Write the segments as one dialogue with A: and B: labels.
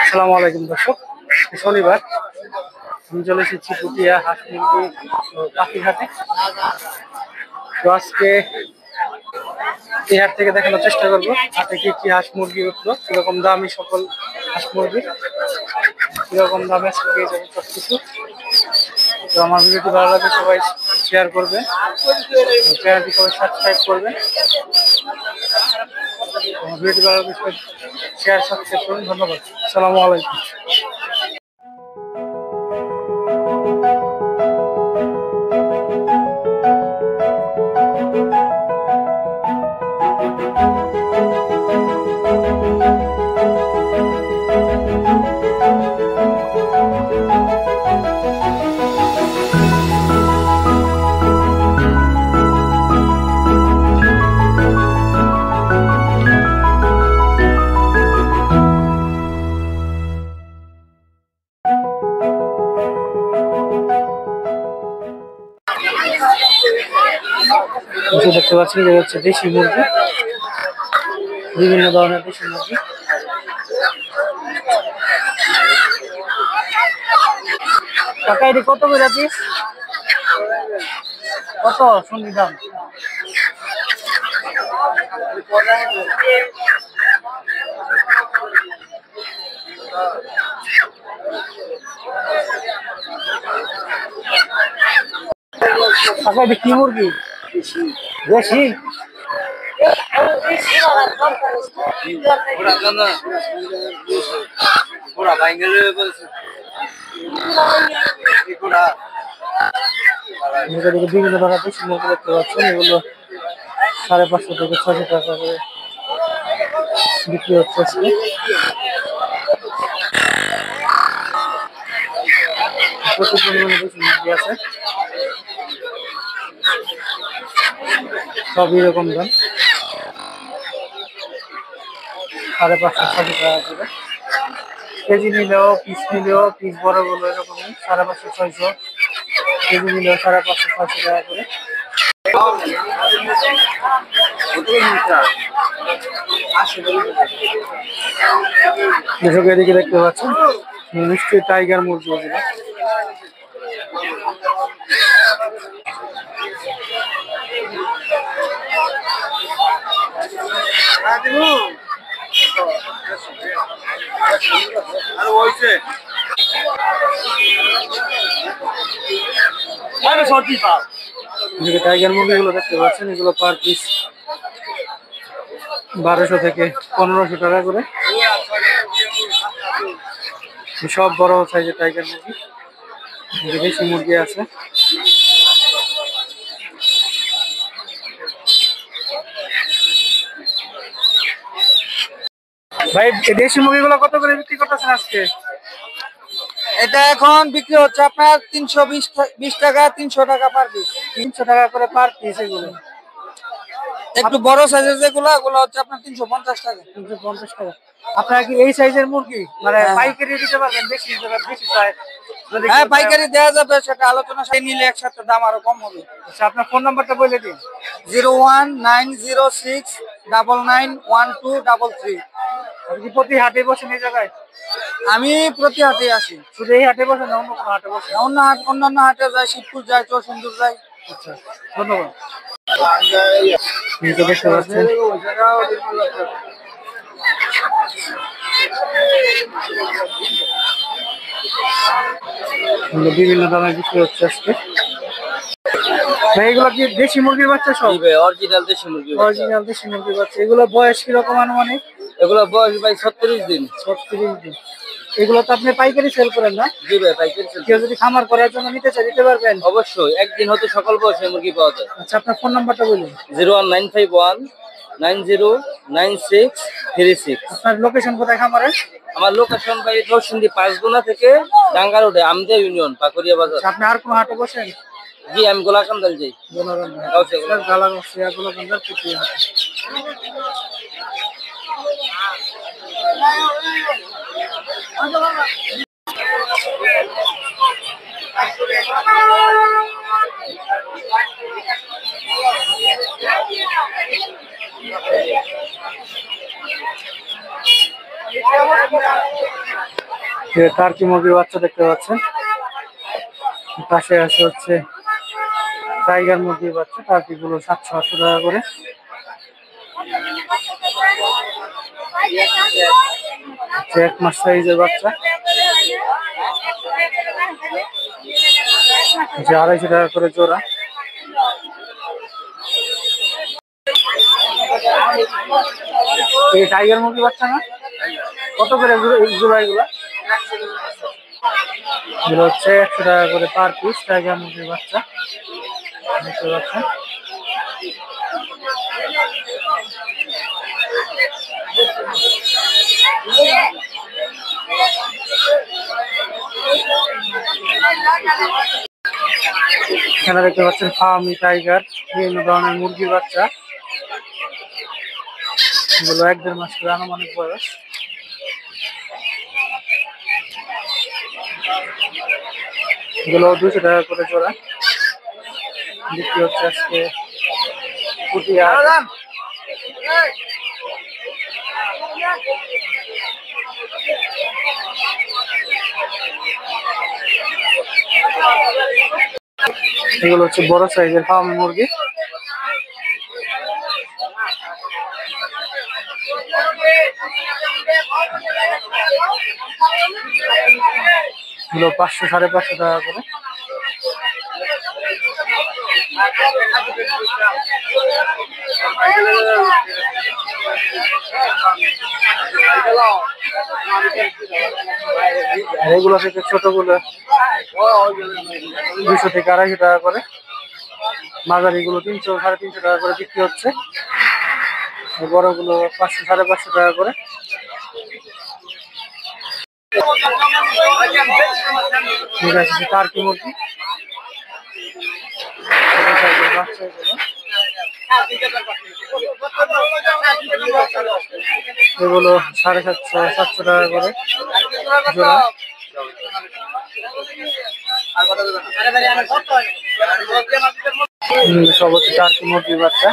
A: আসসালামু আলাইকুম দর্শক, শনিবার আমি চলে এসেছি পুটিয়া হাঁস মুরগি পাখির হাটে। তো আজকে এই হাট থেকে দেখানোর চেষ্টা করবো হাটে কি কি হাঁস মুরগি উঠলো, কিরকম দামি সকল হাঁস মুরগি, কিরকম দামে আজকে পেয়ে যাবেন সবকিছু। তো আমার ভিডিওটি ভালো লাগে সবাই শেয়ার করবে, চ্যানেলটি সবাই সাবস্ক্রাইব করবে। আমার ভিডিওটি ভালো লাগে সবাই শেয়ার সাবস্ক্রাইব করুন। ধন্যবাদ। আসসালামু আলাইকুম। দেখতে পাচ্ছি যে হচ্ছে দেশি মুরগি, বিভিন্ন ধরনের দেশি মুরগি। কাকা এটি কত করে পিস, কত শুনি দাম? কাকা এটি কি মুরগি? দেশি? বিভিন্ন ধরনের দেশি মুরগি দেখতে পাচ্ছেন, এগুলো 550 থেকে 600 টাকা করে বিক্রি হচ্ছে আজকে। প্রচুর পরিমাণে দেশি মুরগি আছে, সব এরকম দাম 550-600 টাকা করে কেজি নিলেও, পিস নিলেও, পিস বড় গুলো এরকমই 550-600, কেজি নিলেও 550-600 টাকা করে। দর্শক এদিকে দেখতে পাচ্ছেন নিশ্চয়ই টাইগার মুরগি এগুলো। টাইগার মুরগিগুলো দেখতে পাচ্ছেন, এগুলো পার পিস 1200 থেকে 1500 টাকা করে। সব বড় সাইজের টাইগার মুরগি, দেশি মুরগি আছে। ভাই দেশি মুরগিগুলো কত করে বিক্রি করতেছেন আজকে?
B: এটা এখন বিক্রি হচ্ছে আপনার 320 টাকা, 300 টাকা পার পিস।
A: 300 টাকা করে পার পিস। এগুলো
B: একটু বড় সাইজের যেগুলো, ওগুলো হচ্ছে আপনার 350 টাকা।
A: 350 টাকা। আপনারা কি এই সাইজের মুরগি মানে পাইকারি দিতে পারবেন? বেশি বেশি চাই?
B: হ্যাঁ, পাইকারি দেওয়া যাবে, সেটা আলোচনা নিলে একসাথে দাম আরো কম হবে।
A: আচ্ছা, আপনার ফোন নাম্বারটা বলে দিন।
B: 01906991233।
A: আপনি কি প্রতি হাটে বসেন এই জায়গায়?
B: আমি প্রতি হাটে আসি।
A: শুধু এই হাটে বসেন না অন্য কোনো হাটে বসেন?
B: অন্যান্য হাটে যাই, শিবপুর যাই, চরসিন্দুর যাই।
A: আচ্ছা, ধন্যবাদ। দেখতে পাচ্ছেন বিভিন্ন দামে বিক্রি হচ্ছে আজকে। এগুলো কি দেশি মুরগির বাচ্চা? সব
B: অরিজিনাল দেশি মুরগি।
A: অরিজিনাল দেশি মুরগির বাচ্চা। এগুলো বয়স কিরকম আনুমানিক?
B: এগুলো বয়স ভাই 36 দিন।
A: 36 দিন। এগুলো তো আপনি পাইকারি সেল করেন না?
B: জি ভাই, পাইকারি সেল।
A: কেউ যদি খামার করার জন্য নিতে চায় দিতে পারবেন?
B: অবশ্যই, একদিন হতে সকল বয়সের মুরগি পাওয়া যায়।
A: আচ্ছা, আপনার ফোন নাম্বারটা বলুন।
B: 01951909636।
A: আপনার লোকেশন কোথায় খামারে?
B: আমার লোকেশন ভাই নরসিংদী 5 গুনা থেকে ডাঙ্গা রোডে, আমদিয়া ইউনিয়ন, পাকুড়িয়া বাজার।
A: আপনি আর কোন হাটে বসেন?
B: জি, আমি গোলাকান্দাল যাই।
A: টার্কি মুরগির বাচ্চা দেখতে পাচ্ছেন। পাশে আছে হচ্ছে টাইগার মুরগির বাচ্চা। টার্কি গুলো 700-800 টাকা করে। এক মাস সাইজের বাচ্চা 250 টাকা করে জোড়া। এই টাইগার মুরগি বাচ্চা না, কত করে জোড়া এগুলো? এগুলো হচ্ছে 100 টাকা করে পার পিস টাইগার মুরগির বাচ্চা দেখতে পাচ্ছেন। এখানে দেখতে পাচ্ছেন ফার্মি টাইগার, বিভিন্ন ধরনের মুরগির বাচ্চা। এগুলো 1-1.5 মাস করে আনুমানিক বয়স। এগুলো 200 টাকা করে জোড়া বিক্রি হচ্ছে আজকে পুটিয়া। এগুলো হচ্ছে বড় সাইজের ফার্মি মুরগি। এগুলো 500-550 টাকা করে। আর এগুলো থেকে ছোটগুলো 200-250 টাকা করে। মাঝারি গুলো 300-350 টাকা করে বিক্রি হচ্ছে। বড়গুলো 500-550 টাকা করে। টার্কি মুরগি এগুলো 750-700 টাকা করে জোড়া। সব হচ্ছে টার্কি মুরগির বাচ্চা।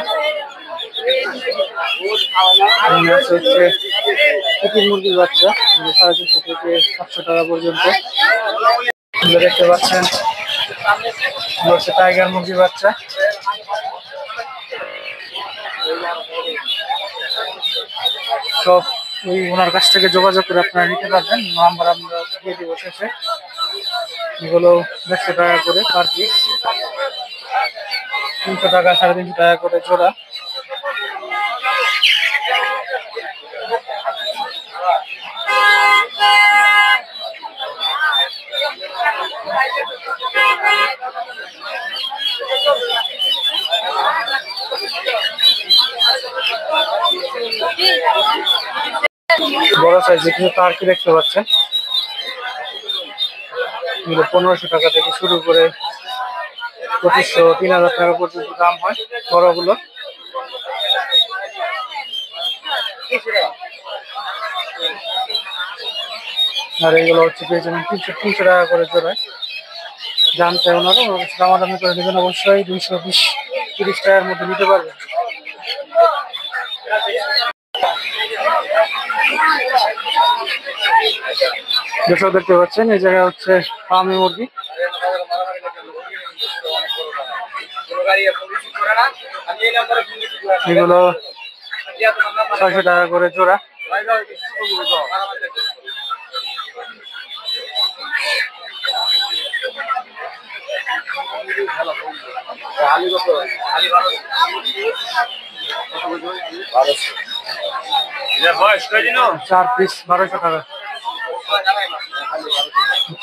A: হচ্ছে মুরগির বাচ্চা 350 থেকে 700 টাকা পর্যন্ত দেখতে পাচ্ছেন। হচ্ছে টাইগার মুরগির বাচ্চা। সব ওই ওনার কাছ থেকে যোগাযোগ করে আপনারা নিতে পারবেন। নাম্বার আমরা দিয়ে দিব শেষে। এগুলো 150 টাকা করে পার পিস, 300 টাকা 350 টাকা করে জোড়া। বড় সাইজে কিছু টার্কি দেখতে পাচ্ছেন। 1500 টাকা থেকে শুরু করে 2500-3000 টাকা পর্যন্ত দাম হয় বড়গুলো। আর এগুলো হচ্ছে পেয়েছেন 300 টাকা করে জোড়ায়। জানতে ওনারা দামাদামি করে নেবেন অবশ্যই। 220-30 টাকার মধ্যে নিতে পারবেন। দর্শক দেখতে পাচ্ছেন এই জায়গায় হচ্ছে ফার্মি মুরগি। এগুলো 600 টাকা করে জোড়া। চার পিস 1200 টাকা।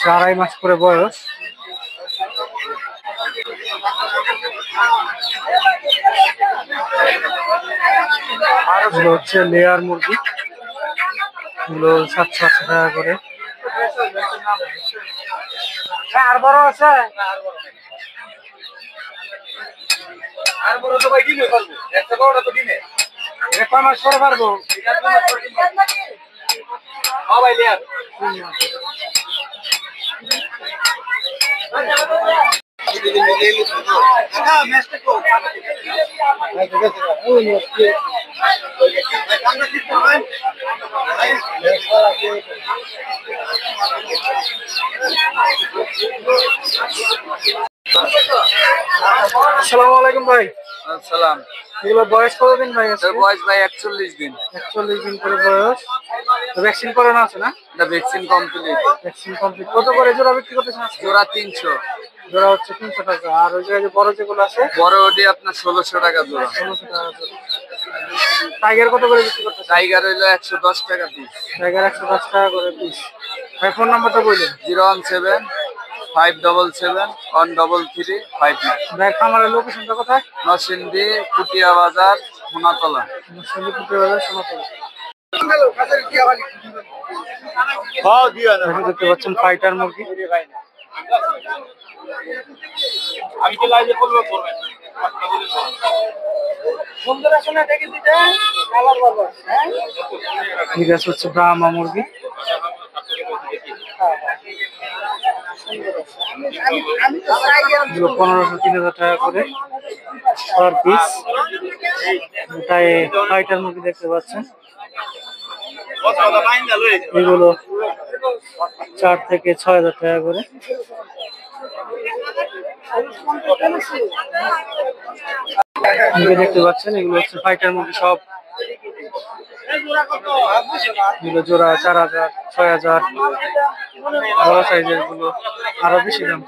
A: 4.5 মাস করে বয়স। হচ্ছে লেয়ার মুরগি। এগুলো 700-800 টাকা করে। আর বড় আছে? আর বড় তো ভাই দিনে পারবো। একটা বড়টা তো দিনে। এটা কয় মাস পরে পারবো? এটা 2 মাস পরে পারবো। হ্যাঁ ভাই লেয়ার। আসসালামু আলাইকুম ভাই।
B: সালাম।
A: এগুলো বয়স কতদিন ভাই আছে?
B: বয়স ভাই 41 দিন।
A: 41 দিন করে বয়স। ভ্যাকসিন করানো আছে না?
B: এটা ভ্যাকসিন কমপ্লিট।
A: Vaccine complete. কত করে জোড়া বিক্রি করতেছেন আজকে?
B: জোড়া 300।
A: জোড়া হচ্ছে 300 টাকা। আর ওই জায়গায় যে বড় যেগুলো আছে?
B: বড় ওটি আপনার 1600 টাকা জোড়া।
A: 1600 টাকা জোড়া। টাইগার কত করে বিক্রি করতেছেন?
B: টাইগার হইলো 110 টাকা পিস।
A: টাইগার 110 টাকা করে পিস। ভাই ফোন নাম্বারটা বলুন।
B: 017 577 133 59।
A: ভাই খামারের লোকেশনটা কোথায়?
B: নরসিংদী কুটিয়া বাজার সোনাতলা।
A: নরসিংদী কুটিয়া বাজার সোনাতলা। দেখতে পাচ্ছেন ফাইটার মুরগি।
B: আমি কি লাইভে করবো করবেন?
A: ঠিক আছে, হচ্ছে ব্রাহ্মা মুরগি। এগুলো 1500-3000 টাকা করে পার পিস। তাই ফাইটার মুরগি দেখতে পাচ্ছেন, এগুলো 4 থেকে 6000 টাকা করে। দেখতে পাচ্ছেন এগুলো হচ্ছে ফাইটার মুরগি সব। এগুলো জোড়া 4000, 6000। বড় সাইজের গুলো আরো বেশি দাম।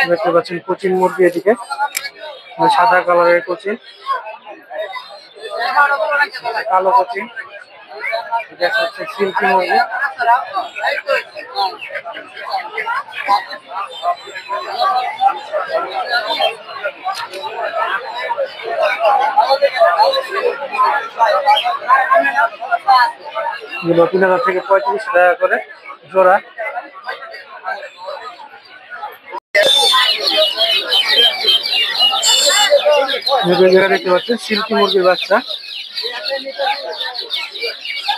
A: দেখতে পাচ্ছেন কোচিন মুরগি, এদিকে সাদা কালারের কোচিন, কালো কোচিন। এটা হচ্ছে সিল্কি মুরগি। এগুলো 3000 থেকে 3500 টাকা করে জোড়া। দেখতে পাচ্ছেন সিল্কি মুরগির বাচ্চা।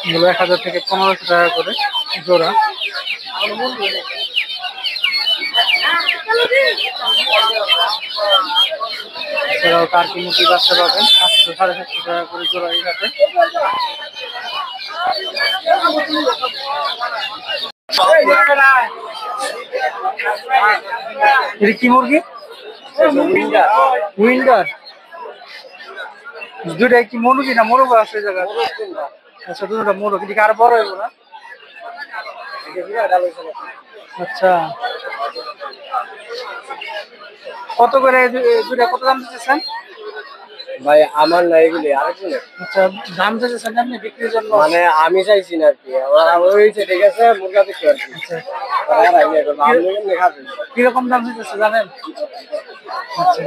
A: এগুলো 1000 থেকে 1500 টাকা করে জোড়া। এছাড়াও টার্কি মুরগির বাচ্চা পাবেন 700-750 টাকা করে জোড়া। এই হাতে এটা কি মুরগি? উইন্ডার। দুটাই কি মনুকি না মোরগ আছে জায়গা? আচ্ছা, দুটা মোরগ। এদিকে আর বড় হইব না? আচ্ছা, কত করে দুটা, কত দাম দিতেছেন
B: ভাই? আমার না, এগুলি আরেকজনের।
A: আচ্ছা, দাম দিতেছেন আপনি বিক্রির জন্য?
B: মানে আমি চাইছি না আর কি, আমার হয়েছে ঠিক আছে, মুরগা দেখতে আর কি।
A: আচ্ছা, কিরকম দাম দিতেছে জানেন? আচ্ছা,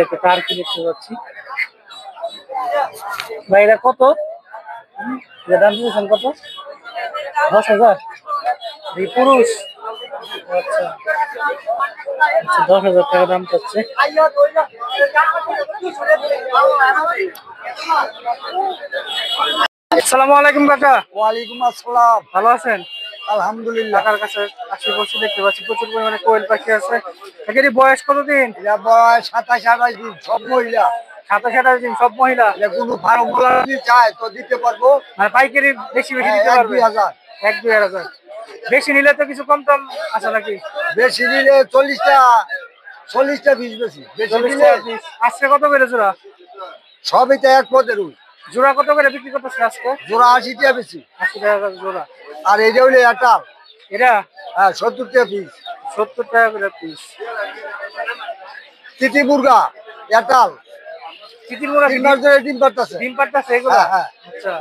A: একটা টার্কি দেখতে পাচ্ছি ভাই। এটা কত দাম দিতেছেন? কত? 10,000 পুরুষ? আচ্ছা, 10,000 টাকা দাম চাচ্ছে। আসসালামু আলাইকুম কাকা।
B: ওয়ালাইকুম আসসালাম।
A: ভালো আছেন?
B: আলহামদুলিল্লাহ।
A: কাকার কাছে আসি বলছি, দেখতে পাচ্ছি প্রচুর পরিমাণে কোয়েল পাখি আছে। এখানে বয়স কতদিন?
B: বয়স 27-28 দিন, সব মহিলা।
A: 27-28 দিন, সব মহিলা?
B: কোনো ফার্ম চায় তো দিতে পারবো।
A: মানে পাইকারি বেশি বেশি দিতে পারবে?
B: 1-2 হাজার।
A: 1-2 হাজার। বেশি নিলে তো কিছু কম টম আছে নাকি?
B: বেশি নিলে 40টা পিস বেশি। বেশি নিলে
A: আজকে কত করে জোড়া?
B: সবই তো এক পদের।
A: জোড়া কত করে বিক্রি করতেছে আজকে?
B: জোড়া 80 টাকা বেশি।
A: 80 টাকা জোড়া।
B: আর এটা হইলে একটা,
A: এটা
B: হ্যাঁ 70 টাকা পিস।
A: 70 টাকা করে পিস।
B: তিতি মুরগা এটাল,
A: চিতির মুরগি
B: ডিম পারতেছে।
A: ডিম পারতেছে এগুলো?
B: হ্যাঁ।
A: আচ্ছা,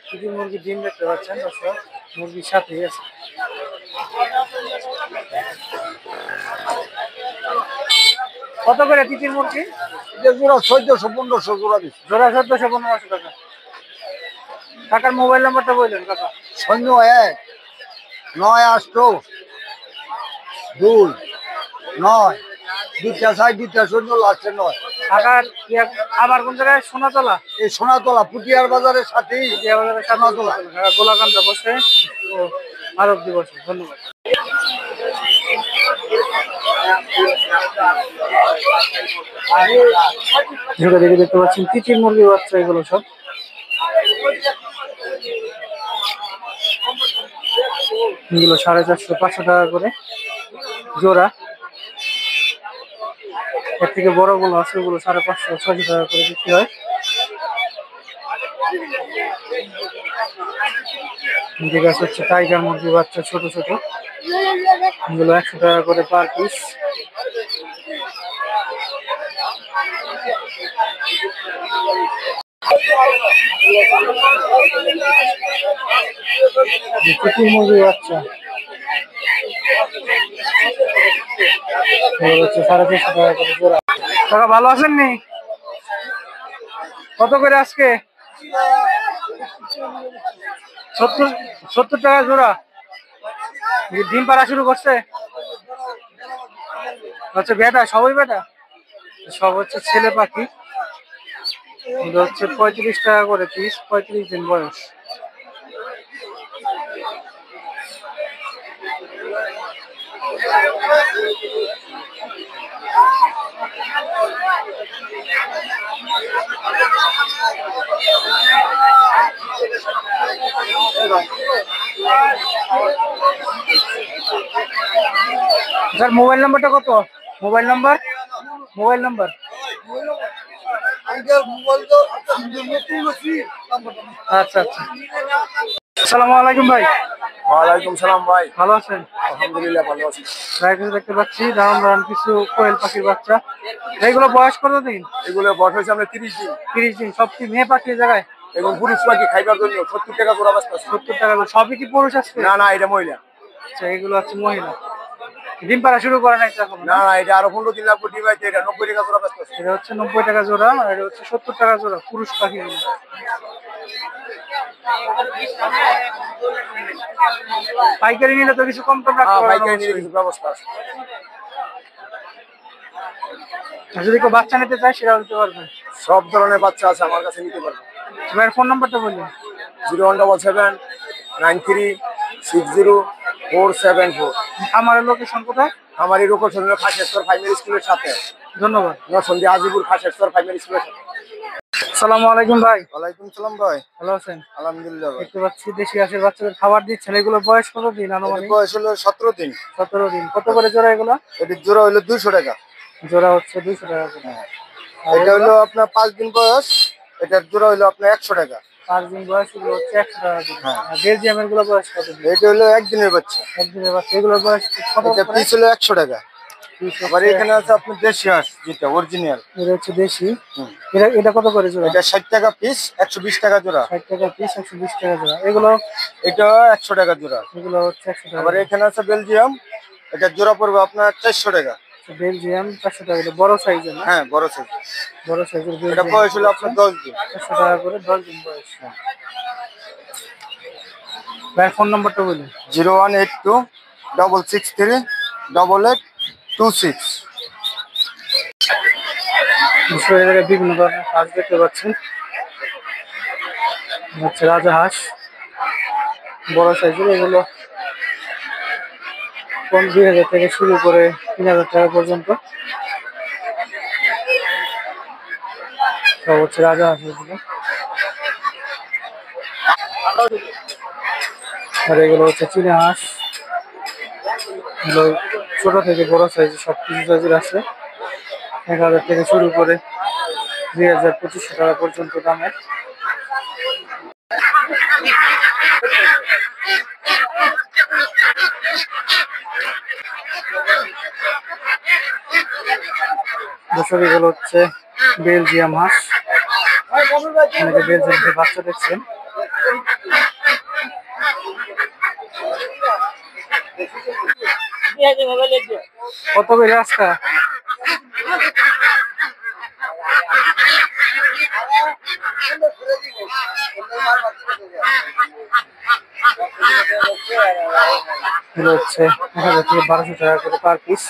A: চিতির মুরগি ডিম দেখতে পাচ্ছেন দর্শক, মুরগির সাথে আছে। কত করে তিতির মুরগি?
B: জোড়া 1400 1500 জোড়া দিচ্ছে।
A: জোড়া 1400-1500 টাকা। কাকার মোবাইল নাম্বারটা বললেন কাকা।
B: 01 982 9 2টা 6 2টা 0 লাস্টে 9।
A: কাকার আবার কোন জায়গায়? সোনাতলা।
B: এই সোনাতলা পুটিয়ার বাজারের সাথেই
A: পুটিয়া বাজারের সাথে
B: সোনাতলা।
A: কাকা গোলাকান্দা বসে ও আরব দিবসে। ধন্যবাদ। যেটা দেখে দেখতে পাচ্ছেন তিতির মুরগির বাচ্চা, এগুলো সব এগুলো 450-500 টাকা করে জোড়া। এর থেকে বড়গুলো আছে, ওগুলো 550-600 টাকা করে বিক্রি হয়। এদিকে আছে হচ্ছে টাইগার মুরগি বাচ্চা, ছোট ছোট, এগুলো 100 টাকা করে পার পিস। তিতির মুরগি বাচ্চা এগুলো হচ্ছে 450 টাকা করে জোড়া। কাকা ভালো আছেন নি? কত করে আজকে? 70 টাকা জোড়া। ডিম পাড়া শুরু করছে? আচ্ছা, বেটা সবই বেটা, সব হচ্ছে ছেলে পাখি। এটা হচ্ছে 35 টাকা করে পিস, 35 দিন বয়স। স্যার মোবাইল নাম্বারটা কত? মোবাইল নাম্বার আচ্ছা আচ্ছা। আসসালামু আলাইকুম ভাই।
B: ওয়ালাইকুম সালাম ভাই।
A: ভালো আছেন?
B: আলহামদুলিল্লাহ ভালো আছি।
A: দেখতে পাচ্ছি দারুণ কিছু কোয়েল পাখির বাচ্চা। এগুলো বয়স কত দিন?
B: এগুলো বয়স হয়েছে আমরা 30 দিন।
A: 30 দিন। সব কি মেয়ে পাখির জায়গায়?
B: এবং পুরুষ পাখি খাইবার জন্য 70 টাকা জোড়া বাঁচতে।
A: 70 টাকা। সবই কি পুরুষ আছে?
B: না না, এটা মহিলা।
A: আচ্ছা, এগুলো হচ্ছে মহিলা। ডিম পাড়া শুরু করে নাই এখন?
B: না না, এটা আরো 15 দিন লাগবে ডিম পাইতে। এটা 90 টাকা জোড়া বাঁচতে।
A: এটা হচ্ছে 90 টাকা জোড়া, আর এটা হচ্ছে 70 টাকা জোড়া পুরুষ পাখি। পাইকারি নিলে তো কিছু কম টম রাখতে পারবেন?
B: পাইকারি নিলে কিছু ব্যবস্থা আছে।
A: আর যদি কেউ বাচ্চা নিতে চায় সেটাও দিতে পারবেন?
B: সব ধরনের বাচ্চা আছে আমার কাছে, নিতে পারবেন।
A: ভাইয়ের ফোন নাম্বারটা বলুন।
B: 0177 93604744।
A: আমার লোকেশন কোথায়?
B: আমার এই লোকেশন হলো খাসেশ্বর প্রাইমারি স্কুলের সাথে।
A: ধন্যবাদ।
B: নরসিংদী আজিপুর খাসেশ্বর প্রাইমারি স্কুলের সাথে।
A: আসসালামু আলাইকুম ভাই।
B: ওয়ালাইকুম সালাম ভাই।
A: ভালো আছেন?
B: আলহামদুলিল্লাহ ভাই।
A: দেখতে পাচ্ছি দেশি হাঁসের বাচ্চাদের খাবার দিচ্ছেন। এগুলো বয়স কত দিন আনুমানিক?
B: বয়স হলো 17 দিন।
A: 17 দিন। কত করে জোড়া এগুলো?
B: এটির জোড়া হলো 200 টাকা।
A: জোড়া হচ্ছে 200 টাকা করে।
B: এটা হলো আপনার 5 দিন বয়স। এটার জোড়া হলো আপনার 100 টাকা।
A: 5 দিন বয়স, এগুলো হচ্ছে 100 টাকা করে। আর বেলজিয়ামের গুলো বয়স কত দিন?
B: এটা হলো 1 দিনের বাচ্চা।
A: 1 দিনের বাচ্চা। এগুলোর বয়স কত?
B: এটা পিস হলো 100 টাকা। আবার এখানে আছে আপনার দেশি হাঁস, যেটা অরিজিনাল।
A: এটা হচ্ছে দেশি। এটা কত করে জোড়া?
B: এটা 60 টাকা পিস, 120 টাকা জোড়া।
A: 60 টাকা পিস, 120 টাকা জোড়া। এগুলো?
B: এটা 100 টাকা জোড়া।
A: এগুলো হচ্ছে 100 টাকা।
B: আবার এখানে আছে বেলজিয়াম। এটা জোড়া পড়বে আপনার 400 টাকা।
A: বেলজিয়াম 400 টাকা। এটা বড় সাইজের না?
B: হ্যাঁ, বড় সাইজ।
A: বড় সাইজের।
B: এটা বয়স হলো আপনার 10 দিন।
A: 400 টাকা করে 10 দিন বয়স। ভাই ফোন নাম্বারটা বলুন।
B: 0182 663 8826।
A: বিভিন্ন ধরনের হাঁস দেখতে পাচ্ছেন। হচ্ছে রাজা হাঁস, বড় সাইজের। এগুলো 2000 থেকে শুরু করে 3000 টাকা পর্যন্ত। সব হচ্ছে রাজা হাঁস এগুলো। আর এগুলো হচ্ছে চীনা হাঁস। এগুলো ছোট থেকে বড় সাইজের সব কিছু সাইজের আছে। 1000 থেকে শুরু করে 2000-2500 টাকা পর্যন্ত দামের। দর্শক, এগুলো হচ্ছে বেলজিয়াম হাঁস। অনেকে বেলজিয়ামের বাচ্চা দেখছেন। কত করে আজকা? এগুলো হচ্ছে 1000 থেকে 1200 টাকা করে পার পিস।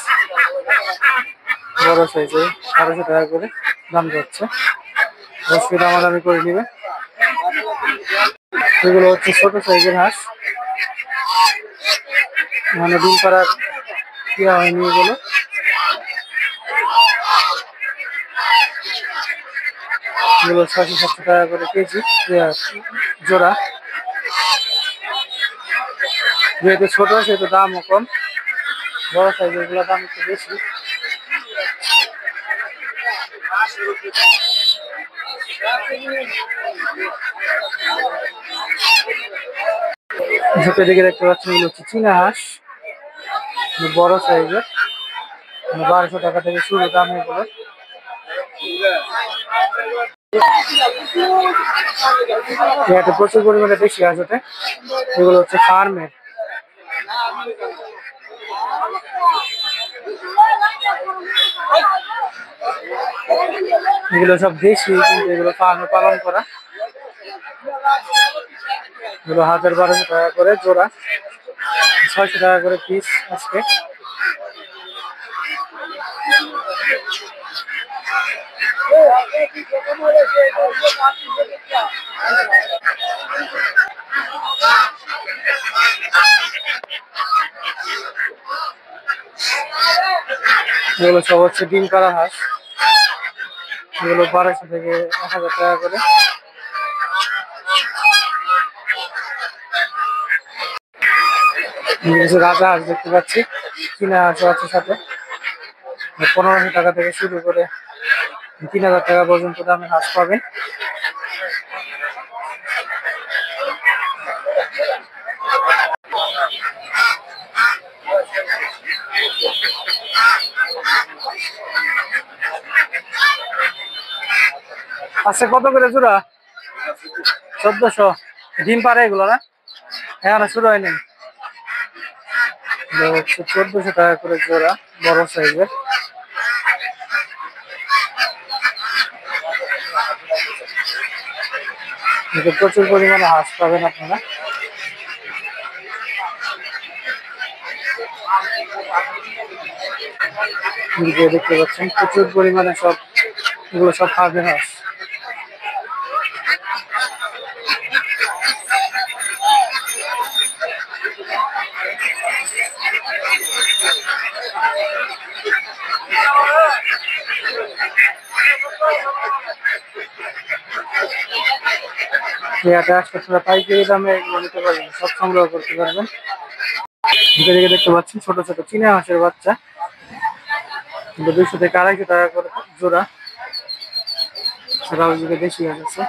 A: বড় সাইজে 1200 টাকা করে দাম যাচ্ছে, অবশ্যই দামাদামি করে নিবে। এগুলো হচ্ছে ছোট সাইজের হাঁস, মানে ডিম পাড়ার দেওয়া হয়নি এগুলো। এগুলো 600-700 টাকা করে কেজি জোড়া। যেহেতু ছোট সেহেতু দামও কম, বড় সাইজের গুলো দাম একটু বেশি। ঝোপের দিকে দেখতে পাচ্ছেন এগুলো হচ্ছে চীনা হাঁস, বড় সাইজের, 1200 টাকা থেকে শুরু দাম এগুলো। এটা প্রচুর পরিমাণে বেশি হাঁস ওঠে, এগুলো হচ্ছে ফার্মের। এগুলো সব দেশি, কিন্তু এগুলো ফার্মে পালন করা। এগুলো 1200 টাকা করে জোড়া, 600 টাকা করে পিস আজকে। এগুলো সব হচ্ছে ডিম পাড়া হাঁস, এগুলো 1200 থেকে 1000 টাকা করে। কিছু রাজা হাঁস দেখতে পাচ্ছি, চীনা হাঁসও আছে সাথে। 1500 টাকা থেকে শুরু করে 3000 টাকা পর্যন্ত দামের হাঁস পাবেন। আচ্ছা, কত করে জোড়া? 1400। ডিম পারে এগুলো না, এখনো শুরু হয়নি। 1400 টাকা করে জোড়া, বড় সাইজের। প্রচুর পরিমাণে হাঁস পাবেন আপনারা। দেখতে পাচ্ছেন প্রচুর পরিমাণে সব, এগুলো সব ফার্মের হাঁস। পাইকারি দামে এগুলো নিতে পারবেন, সব সংগ্রহ করতে পারবেন। দিকে দেখতে পাচ্ছেন ছোট ছোট চীনা হাঁসের বাচ্চা, 200 থেকে 250 টাকা করে জোড়া। সেটাও দিকে বেশি আছে।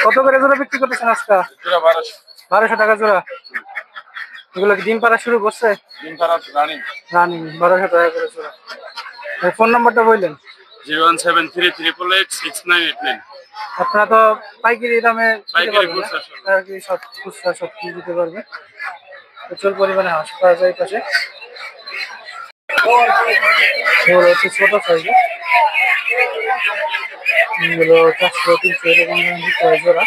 A: কত করে জোড়া বিক্রি করতেছেন আজকে? 1200 টাকা জোড়া। এগুলো কি ডিম পাড়া শুরু করছে? রানিং 1200 টাকা করে জোড়া। ফোন নাম্বারটা বললেন?
C: 01733886989।
A: আপনারা তো পাইকারি দামে সব খুচরা সব কিছু দিতে পারবে। প্রচুর পরিমাণে হাঁস পাওয়া যায় পাশে। এগুলো হচ্ছে ছোট সাইজের, এগুলো 400-300 এরকম দিতে হয় জোড়া।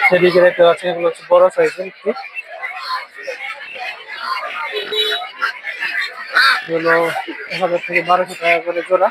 A: সেদিকে দেখতে পাচ্ছেন এগুলো হচ্ছে বড় সাইজের একটু, এগুলো 1000 থেকে 1200 টাকা করে জোড়া।